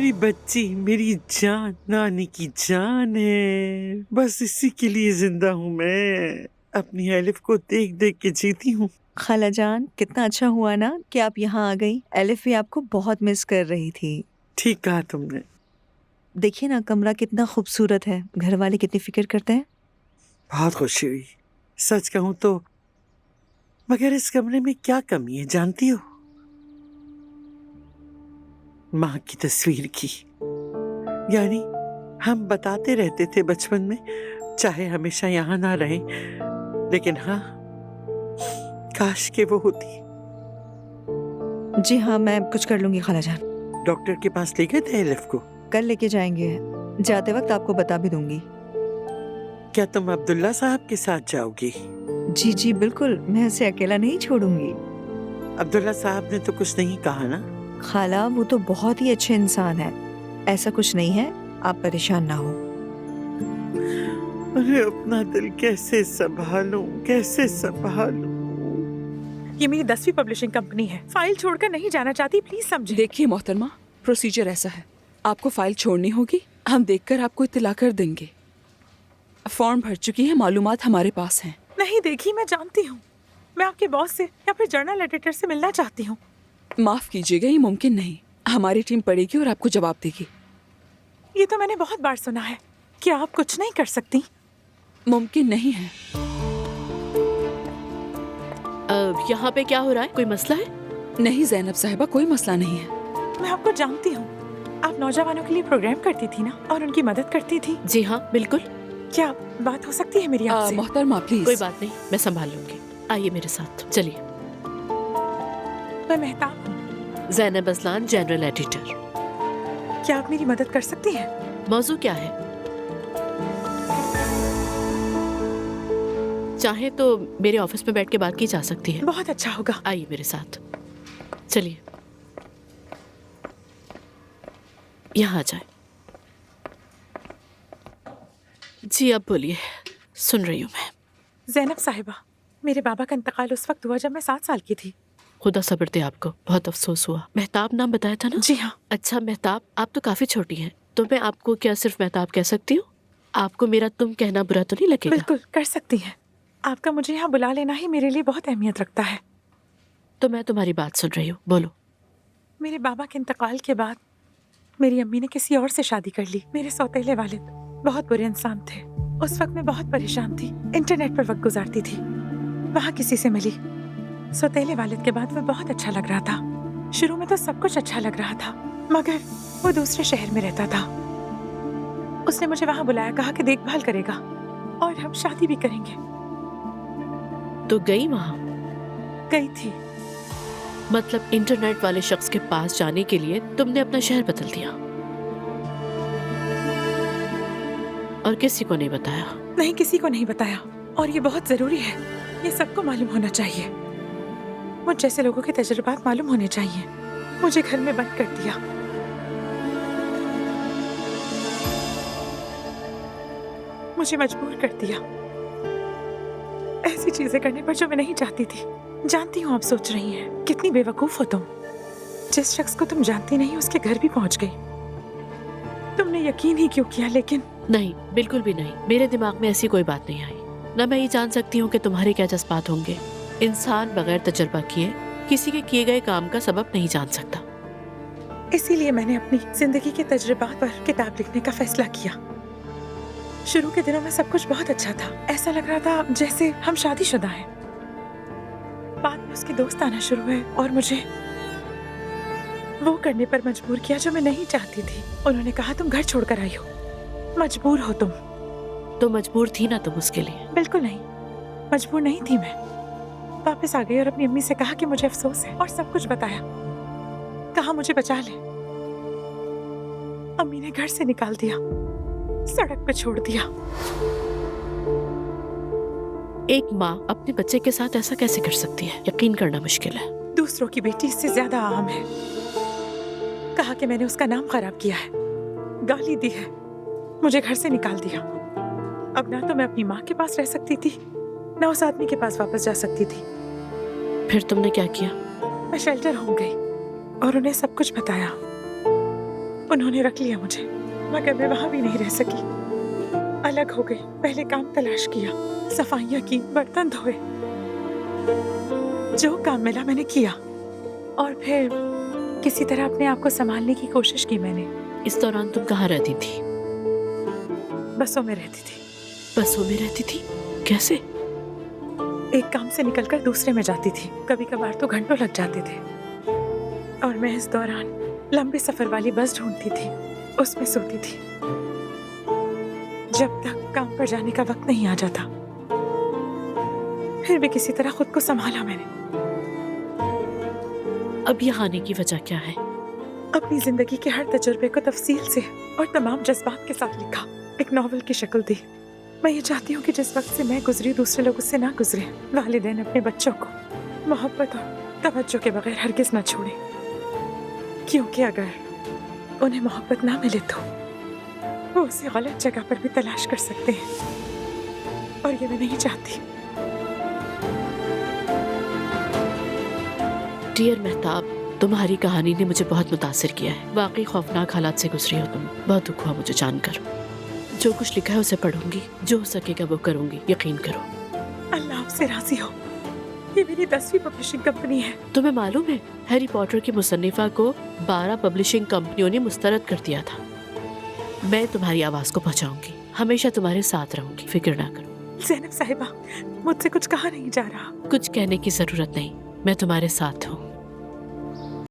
मेरी बच्ची, मेरी जान, नानी की जान है। बस इसी के लिए जिंदा हूँ मैं। अपनी एलिफ को देख देख के जीती हूँ। खाला जान, कितना अच्छा हुआ ना कि आप यहाँ आ गई। एलिफ भी आपको बहुत मिस कर रही थी। ठीक कहा तुमने। देखिए ना, कमरा कितना खूबसूरत है। घर वाले कितनी फिक्र करते हैं। बहुत खुशी हुई, सच कहूँ तो। मगर इस कमरे में क्या कमी है जानती हो? माँ की तस्वीर की। यानी हम बताते रहते थे बचपन में, चाहे हमेशा यहाँ ना रहे, लेकिन हाँ, काश के वो होती। जी हाँ, मैं कुछ कर लूंगी खाला जान। डॉक्टर के पास ले गए थे एलिफ को? कल लेके जाएंगे। जाते वक्त आपको बता भी दूंगी। क्या तुम अब्दुल्ला साहब के साथ जाओगी? जी जी बिल्कुल, मैं उसे अकेला नहीं छोड़ूंगी। अब्दुल्ला साहब ने तो कुछ नहीं कहा ना? खाला, वो तो बहुत ही अच्छे इंसान है। ऐसा कुछ नहीं है, आप परेशान ना हो। अरे अपना दिल कैसे संभालूं, कैसे संभालूं? ये मेरी 10वीं पब्लिशिंग कंपनी है। फाइल छोड़कर नहीं जाना चाहती, प्लीज समझे। देखिए मोहतरमा, प्रोसीजर ऐसा है, आपको फाइल छोड़नी होगी। हम देखकर आपको इत्तला कर देंगे। फॉर्म भर चुकी है, मालूमात हमारे पास हैं। नहीं देखी, मैं जानती हूँ। मैं आपके बॉस से या फिर जर्नल एडिटर से मिलना चाहती हूँ। माफ कीजिएगा, ये मुमकिन नहीं। हमारी टीम पढ़ेगी और आपको जवाब देगी। ये तो मैंने बहुत बार सुना है। क्या आप कुछ नहीं कर सकती? मुमकिन नहीं है। यहाँ पे क्या हो रहा है? कोई मसला है? नहीं ज़ैनब साहिबा, कोई मसला नहीं है। मैं आपको जानती हूँ। आप नौजवानों के लिए प्रोग्राम करती थी ना, और उनकी मदद करती थी। जी हाँ, बिल्कुल। क्या बात हो सकती है मेरी आपसे? मोहतरमा प्लीज। कोई बात नहीं, मैं संभाल लूंगी। आइए मेरे साथ, चलिए। मैं मेहताब हूँ। Zainab Aslan, general editor. क्या आप मेरी मदद कर सकती हैं? मौजू क्या है? चाहे तो मेरे ऑफिस में बैठ के बात की जा सकती है। बहुत अच्छा होगा। आइए मेरे साथ, चलिए। यहाँ आ जाए। जी अब बोलिए, सुन रही हूँ मैं। ज़ैनब साहिबा, मेरे बाबा का इंतकाल उस वक्त हुआ जब मैं 7 साल की थी। खुदा सब्र दे आपको, बहुत अफसोस हुआ। मेहताब नाम बताया था ना? जी हाँ। अच्छा मेहताब, आप तो काफी छोटी हैं, तो मैं आपको क्या सिर्फ मेहताब कह सकती हूँ? आपको मेरा तुम कहना बुरा तो नहीं लगेगा? बिल्कुल कर सकती हैं। आपका मुझे यहाँ बुला लेना ही मेरे लिए बहुत अहमियत रखता है। तो मैं तुम्हारी बात सुन रही हूँ, बोलो। मेरे बाबा के इंतकाल के बाद मेरी अम्मी ने किसी और से शादी कर ली। मेरे सौतेले वालिद बहुत बुरे इंसान थे। उस वक्त मैं बहुत परेशान थी, इंटरनेट पर वक्त गुजारती थी। वहाँ किसी से मिली। सौतेले वालिद के बाद वो बहुत अच्छा लग रहा था। शुरू में तो सब कुछ अच्छा लग रहा था, मगर वो दूसरे शहर में रहता था। उसने मुझे वहाँ बुलाया, कहा कि देखभाल करेगा और हम शादी भी करेंगे। तो गई वहाँ? गई थी। मतलब इंटरनेट वाले शख्स के पास जाने के लिए तुमने अपना शहर बदल दिया और किसी को नहीं बताया? नहीं, किसी को नहीं बताया, और ये बहुत जरूरी है। ये सबको मालूम होना चाहिए। मुझ जैसे लोगों के तजुर्बात मालूम होने चाहिए। मुझे घर में बंद कर दिया। मुझे मजबूर कर दिया ऐसी चीजें करने पर जो मैं नहीं चाहती थी। जानती हूँ आप सोच रही हैं कितनी बेवकूफ हो तुम। जिस शख्स को तुम जानती नहीं उसके घर भी पहुंच गई। तुमने यकीन ही क्यों किया? लेकिन नहीं, बिल्कुल भी नहीं। मेरे दिमाग में ऐसी कोई बात नहीं आई। न मैं ये जान सकती हूँ कि तुम्हारे क्या जज्बात होंगे। इंसान बगैर तजर्बा किए किसी के किए गए काम का सबब नहीं जान सकता। इसीलिए मैंने अपनी जिंदगी के तजुर्बात पर किताब लिखने का फैसला किया। शुरू के दिनों में सब कुछ बहुत अच्छा था। ऐसा लग रहा था जैसे हम शादीशुदा हैं। बाद में उसके दोस्त आना शुरू हुए और मुझे वो करने पर मजबूर किया जो मैं नहीं चाहती थी। उन्होंने कहा तुम घर छोड़कर आई हो, मजबूर हो तुम। तो मजबूर थी ना तुम उसके लिए? बिल्कुल नहीं, मजबूर नहीं थी मैं। वापस आ गई और अपनी अम्मी से कहा कि मुझे अफसोस है और सब कुछ बताया। कहा मुझे बचा ले। अम्मी ने घर से निकाल दिया, सड़क पे छोड़ दिया। एक माँ अपने बच्चे के साथ ऐसा कैसे कर सकती है? यकीन करना मुश्किल है। दूसरों की बेटी इससे ज्यादा आम है। कहा कि मैंने उसका नाम खराब किया है, गाली दी है, मुझे घर से निकाल दिया। अब ना तो मैं अपनी माँ के पास रह सकती थी, ना उस आदमी के पास वापस जा सकती थी। फिर तुमने क्या किया? मैं शेल्टर हो गई और उन्हें सब कुछ बताया। उन्होंने रख लिया मुझे, मगर मैं वहां भी नहीं रह सकी। अलग हो गई। पहले काम तलाश किया, सफाइयां की, बर्तन धोए, जो काम मिला मैंने किया, और फिर किसी तरह अपने आप को संभालने की कोशिश की मैंने। इस दौरान तुम कहाँ रहती थी? बसों में रहती थी। बसों में रहती थी? कैसे? एक काम से निकलकर दूसरे में जाती थी, कभी कभार तो घंटों लग जाते थे, और मैं इस दौरान लंबे सफर वाली बस ढूंढती थी, उसमें सोती थी जब तक काम पर जाने का वक्त नहीं आ जाता। फिर भी किसी तरह खुद को संभाला मैंने। अब यहाँ आने की वजह क्या है? अपनी जिंदगी के हर तजुर्बे को तफसील से और तमाम जज्बात के साथ लिखा, एक नॉवल की शक्ल दी। मैं ये चाहती हूँ कि जिस वक्त से मैं गुजरी दूसरे लोग उससे ना गुजरे। वालिदैन अपने बच्चों को मोहब्बत और तवज्जो के बगैर हरगिज ना छोड़े, क्योंकि अगर उन्हें मोहब्बत ना मिले तो वो उसे गलत जगह पर भी तलाश कर सकते हैं, और ये मैं नहीं चाहती। डियर मेहताब, तुम्हारी कहानी ने मुझे बहुत मुतासिर किया है। वाकई खौफनाक हालात से गुजरी हो तुम। बहुत दुख हुआ मुझे जानकर। जो कुछ लिखा है उसे पढ़ूंगी, जो हो सकेगा वो करूंगी, यकीन करो। अल्लाह आपसे राजी हो। ये मेरी 10वीं पब्लिशिंग कंपनी है। तुम्हें मालूम है हैरी पॉटर की मुसन्निफा को 12 पब्लिशिंग कंपनियों ने मुस्तरद कर दिया था। मैं तुम्हारी आवाज को पहुंचाऊंगी, हमेशा तुम्हारे साथ रहूंगी, फिक्र ना करो। ज़ैनब साहिबा, मुझसे कुछ कहा नहीं जा रहा। कुछ कहने की जरूरत नहीं, मैं तुम्हारे साथ हूँ।